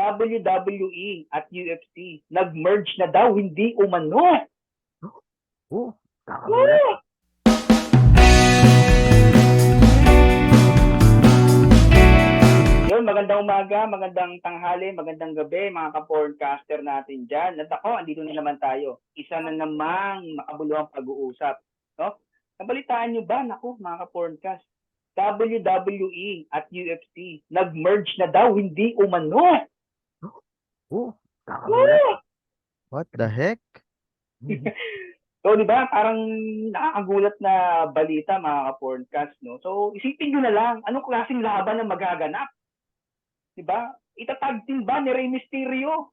WWE at UFC. Nag-merge na daw, hindi umano. Kakagulat. Woo! Yun, magandang umaga, magandang tanghali, magandang gabi, mga ka-porncaster natin dyan. At ako, andito na naman tayo. Isa na namang makabuluhang pag-uusap. No? Nabalitaan nyo ba, naku, mga ka-porncast, WWE at UFC, nag-merge na daw, hindi umano. Kakagulat. Woo! What the heck? So, di ba, parang nakakagulat na balita, mga ka-porncast, no? So, isipin nyo na lang, anong klaseng laban ang magaganap? Di ba? Itatag team ba ni Rey Mysterio?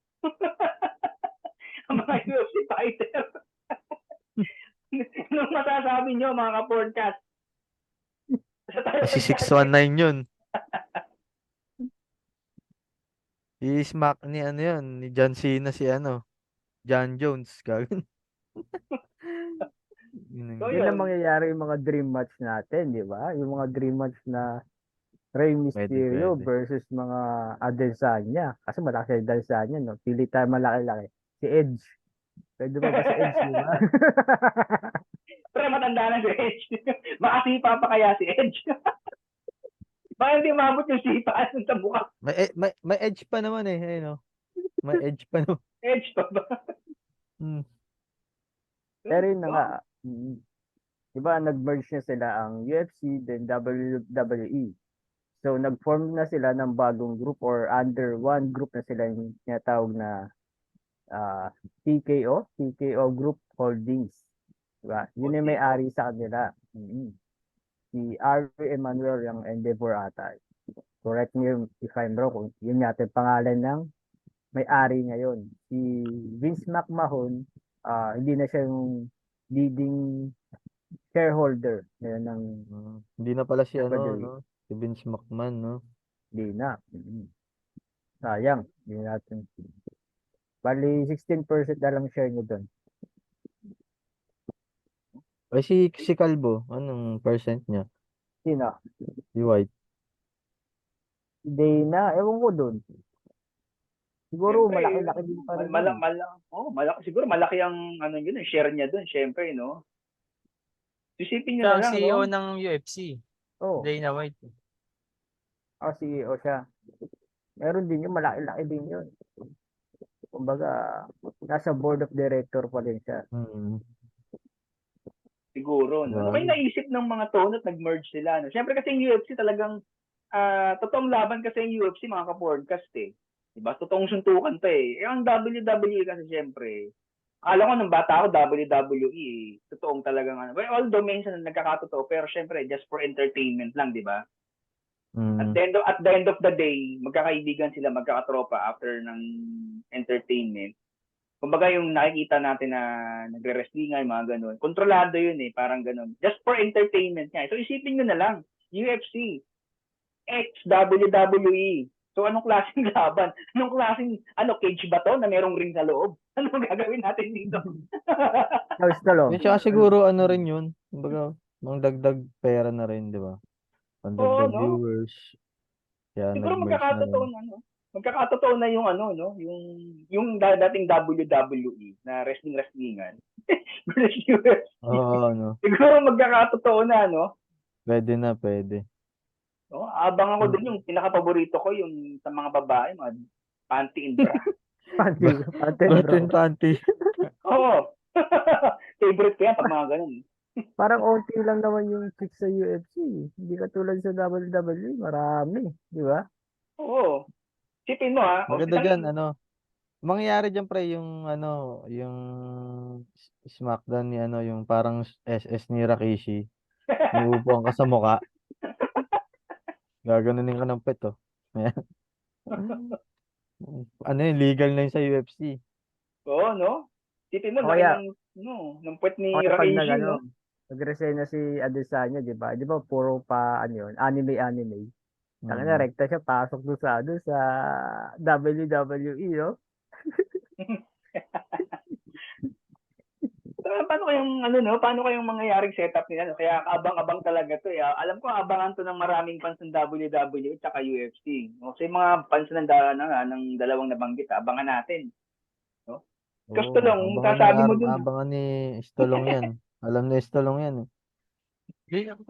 Ang mga UFC fighter. Anong masasabi nyo, mga ka-podcast? Si 619 yun. I-smack ni ano yun, ni John Cena si ano, John Jones. Gagawin. So, Yun ang mangyayari yung mga dream match natin, di ba? Yung mga dream match na Rey Mysterio Pwede. versus mga Adesanya. Kasi malaki si Adesanya, no? Pili tayo malaki-laki. Si Edge. Pwede ba si Edge, di ba? Pero matanda na si Edge. Makasipa pa kaya si Edge. Baka hindi umabot yung sipaan sa mukha. May edge pa naman eh. Ayun, no? May edge pa naman. Edge pa ba? Pero yun na nga. Di ba, nag-merge na sila ang UFC, then WWE. So, nag-form na sila ng bagong group or under one group na sila yung tinatawag na TKO Group Holdings. Diba? Yun yung may-ari sa kanila. Si R.V. Emmanuel yung Endeavor ata. Correct me if I'm wrong. Kung yun yata yung pangalan ng may-ari ngayon. Si Vince McMahon, hindi na siya yung leading shareholder ngayon ng Hindi na pala si ano, WWE. no? Si Vince McMahon, no? Hindi na. Sayang. Hindi natin. Bali, 16% na lang share nyo doon. Ay, si Calvo, anong percent niya? Sino? Si White. Hindi na. Ewan ko doon. Siguro Siyempre, malaki-laki din pa rin. malaki. Siguro malaki ang ano yun, share niya doon, siyempre, no? Isipin nyo Siya na ang lang, CEO no? ng UFC. Oh, Dana White. CEO siya. Meron din yun. Malaki-laki din yun. Kumbaga, nasa board of director pa din siya. Siguro, no? Ano kayo naisip ng mga to at nag-merge sila, no? Siyempre kasi yung UFC talagang, totoong laban kasi yung UFC, mga ka-podcast, eh. Diba? Totoong suntukan to, eh. Ang WWE kasi siyempre, akala ko nung bata ako, WWE, totoong talagang, well, although minsan nagkakatotoo, pero siyempre, just for entertainment lang, di ba? At the end of the day, magkakaibigan sila, magkakatropa after ng entertainment. Kumbaga yung nakikita natin na nagre-wrestling nga, mga ganun. Kontrolado yun eh, parang ganun. Just for entertainment nga. So isipin nyo na lang, UFC, ex-WWE. So anong klaseng laban? Anong klaseng, cage ba to na merong ring sa loob? Anong gagawin natin dito? Tsaka siguro ano rin yun. Kumbaga, dagdag pera na rin, di ba? Dagdag viewers. Kaya siguro magkakatotoo na, no? Magkakatotoo na yung no, yung dating WWE na wrestlingan. no. Siguro magkakatotoo na, no? Pwede na, pwede. No, abang ako dun yung pinaka-paborito ko yung sa mga babae, mga panty and bra. Panty. Oo. Favorite ko yan pag mga ganun. Parang onti lang naman yung chicks sa UFC. Hindi katulad sa WWE. Marami. Di ba? Oo. Sipin mo ha. Maganda dyan, mangyayari dyan pre yung yung SmackDown ni yung parang SS ni Rikishi. Nuupuan ka sa muka. Gaganunin ka ng pet, oh. Legal na yun sa UFC. Oo, no? Sipin mo, laki ng puwet ni Rikishi, no? Nag-resign na si Adesanya, di ba? Di ba puro pa, yun, anime. Taka na, rekta siya, pasok doon sa WWE, no? paano kayong ano no, paano kayong mangyayaring setup nila no? Kaya abang-abang talaga 'to eh. Alam ko abangan 'to ng maraming fans ng WWE at UFC. No? Kasi mga fans ng dalawang nabanggit, abangan natin, no? Gusto Oo, lang sasabi mo dun. abangan ni Stallone yan. Alam ni Stallone yan.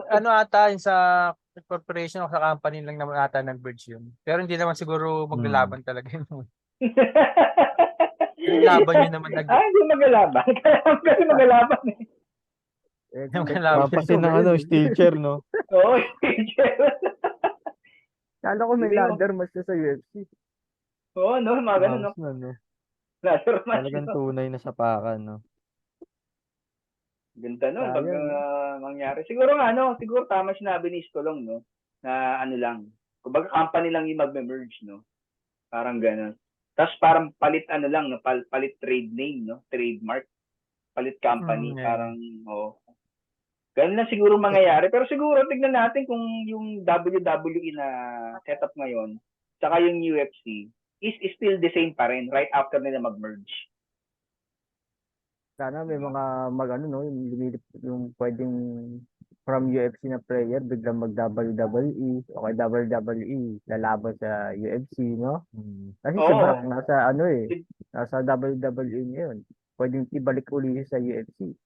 Ano ata yung sa corporation o sa company lang naman ata nag-merge yun. Pero hindi naman siguro maglalaban talaga yun. Yung laban yun naman Hindi magalaban. Kasi magalaban eh. Yung kalaban. Pampasin ng ano, steel chair, no? Oo, Kala ko may Hindi, ladder match na sa UFC. Oo, no, mga ganun, no? Ayos na, no? Ladder match, Talagang no? tunay na sapakan, no? Ganda nun, pag Sayang, no? mangyari. Siguro nga, no? Siguro tama sinabi ni Stolong, no? Na ano lang, kumbaga company lang yung mag-merge, no? Parang ganun. Tapos parang palit ano lang, no? Palit trade name, no? Trademark. Palit company. Yeah. Parang, oh. Ganun lang siguro mangyayari. Pero siguro, tignan natin kung yung WWE na setup ngayon, saka yung UFC, is still the same pa rin right after nila mag-merge. Sana may mga ano no, yung pwedeng from UFC na player biglang mag WWE o kay WWE lalaban sa UFC, no? Kasi si Oo. Brock nasa ano nasa WWE ngayon. Pwedeng ibalik uli sa UFC.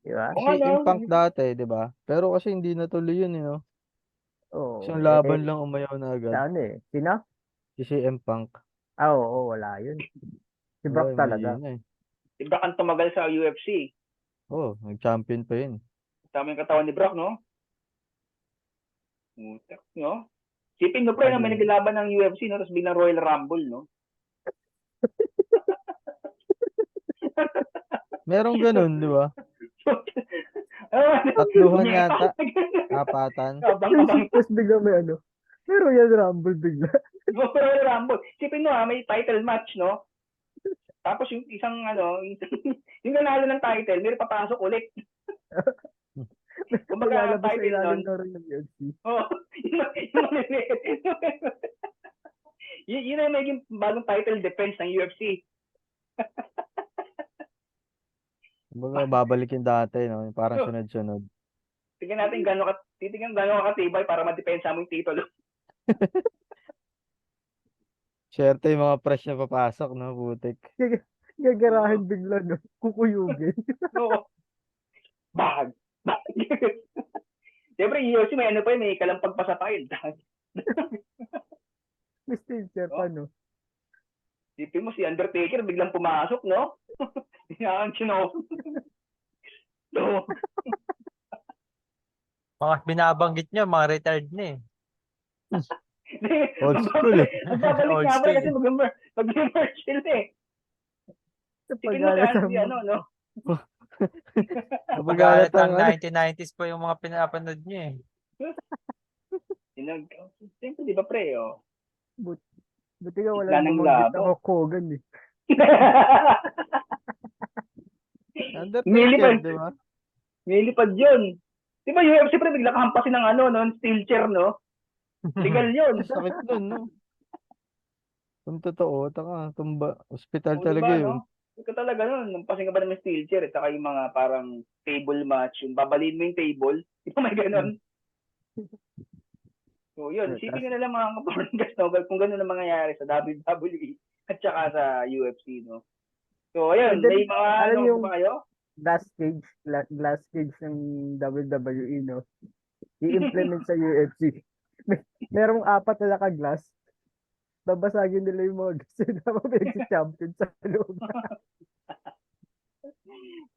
Di ba? Oo Si nga, no? Impact dati, di ba? Pero kasi hindi natuloy yun, no? Oo. Kasi yung laban lang umayaw na agad. Sa ano Sino? Si CM Punk. Oo, wala yun. Si Brock Wala, talaga. mahina eh. Si Brock ang tumagal sa UFC. Oh, nag-champion pa yun. Tama yung katawan ni Brock, no? Utak, no? Sipin mo, pre, na may naglaban ng UFC, no? Tapos bilang Royal Rumble, no? Merong ganun, di ba? Tatluhan yata. Apatan. Abang-abang. Tapos bigla may may Royal Rumble bigla. Royal Rumble. Sipin mo, may title match, no? Tapos yung isang, yung nanalo ng title, may papasok ulit. Kumbaga, ang Lalabas sa title ilalim nun, ng ring ng UFC. oh, yun ang maging bagong title defense ng UFC. Kumbaga, babalik yung dati, no? Yung parang sunod-sunod. Tingnan natin titingnan gano'n katibay para madepensa mo yung titulo. Swerte yung mga fresh na papasok, no? Putik. Gagarahin bigla, no? Kukuyugin. Oo. Bag. Siyempre, UFC may pa yun, may kalampag pa sa file. May steel chair pa, no? Sipin mo si Undertaker biglang pumasok, no? Yan, chino. No. Mga binabanggit nyo, mga retired na eh. Old school eh. Magbabalik Old nga school. kasi mag-merge sila eh. Tingin mo si no? Pagalit ang ng 1990s po yung mga pinapanood nyo eh. Siyempre, di ba pre, oh? Buti nga Isla walang ng bumanggit labo. ako Hogan, eh. Undertaker, di ba? Nilipad yun. Di ba UFC pre, bigla kahampasin ng ng steel chair, no? Legal yun. Sakit nun, no? Kung totoo, tumba. Hospital O, talaga diba, yun. no? Ito talaga nun. Nampasin ka ba ng steel chair? At saka yung mga parang table match. Yung babalin mo yung table. Di ba may ganon? So, yun. Sipin nyo na lang mga kaporngas, no? Kung gano'n ang mangyayari sa WWE at saka sa UFC, no? So, ayun. May mga yung ba kayo? glass cage ng WWE, no? I-implement sa UFC. Merong 4 na naka-glass. Babasagin nila yung mga gusto na mag-champion sa loob.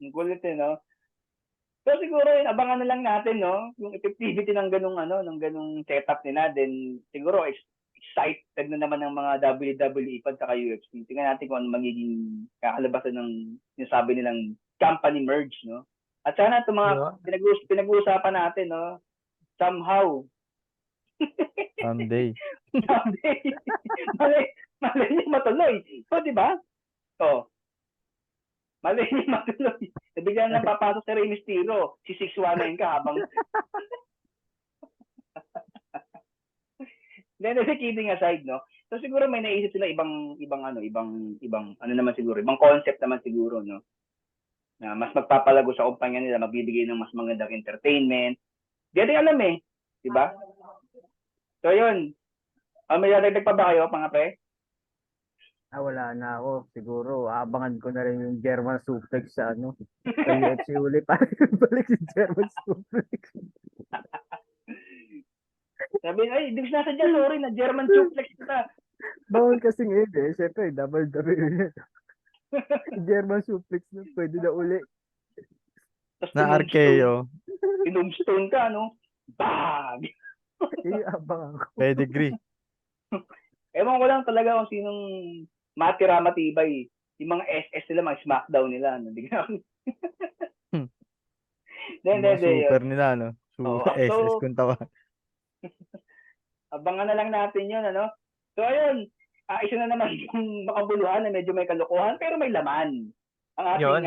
Ang kulit no? So siguro yun, abangan na lang natin, no? Yung effectivity ng ganung setup nila. Then siguro excited na naman ng mga WWE at saka UFC. Tingnan natin kung ano magiging kakalabasan ng sinasabi nilang company merge, no? At sana itong mga pinag-uusapan natin, no? Somehow. Someday. Malay niyo matuloy. So, di ba? So, malay niyo matuloy. Nabigyan lang papasok sa Rey Mysterio. Si 619 ka habang... Then, kidding aside, no? So, siguro may naisip sila ibang concept naman siguro, no? na mas magpapalago sa kumpanya nila, magbibigay ng mas magandang entertainment. Di natin alam eh, di ba? So yun, may dadagdag pa ba kayo mga pre? Wala na ako. Siguro, abangan ko na rin yung German suplex sa sa UFC uli para balik si German suplex. Sabi, ay, di ko sinasadya, sorry, na German suplex kita. Bawal kasi ngayon eh. Siyempre, WWE. German suplex na pwede na uli. Tapos Na RKO. Tombstone ka, no? Bag! Abangan ko. Pedigree. Ewan ko lang talaga kung sinong matira matibay. Yung mga SS nila, mga SmackDown nila. No? Hindi ka Mga super nila, no? Oo, SS so- kung tawa. Abangan na lang natin yun, ano? So, ayun. Isa na naman yung makabuluhan na medyo may kalokohan, pero may laman. Ang ating Yun.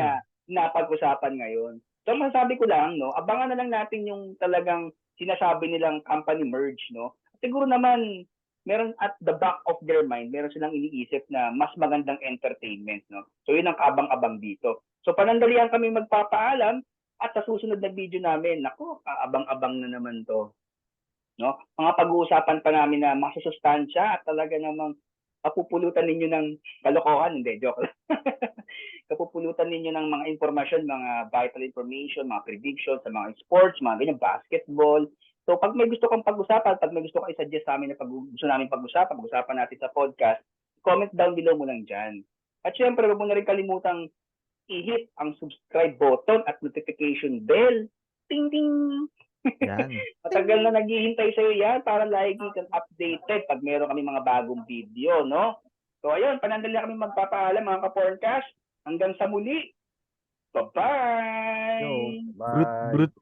napag-usapan ngayon. So, masabi ko lang, no? Abangan na lang natin yung talagang sinasabi nilang company merge, no? Siguro naman, meron at the back of their mind, meron silang iniisip na mas magandang entertainment, no? So, yun ang kabang-abang dito. So, panandalian kami magpapaalam at sa susunod na video namin, nako, abang-abang na naman to. No? Mga pag-uusapan pa namin na masusustansya at talaga namang kapupulutan ninyo ng kalokohan, hindi, joke lang. Kapupulutan ninyo ng mga informasyon, mga vital information, mga predictions sa mga sports, mga ganyan, basketball. So pag may gusto kang pag-usapan, pag may gusto kang i-suggest sa amin na gusto namin pag-usapan natin sa podcast, comment down below mo lang dyan. At syempre, huwag mo na rin kalimutang i-hit ang subscribe button at notification bell. Ting ting! Yan. Matagal na naghihintay sa'yo yan para lagi kang updated pag meron kami mga bagong video, no? So ayun, panandali na kami magpapaalam mga ka-podcast. Hanggang sa muli. Bye-bye! So, Brut, bye. brut.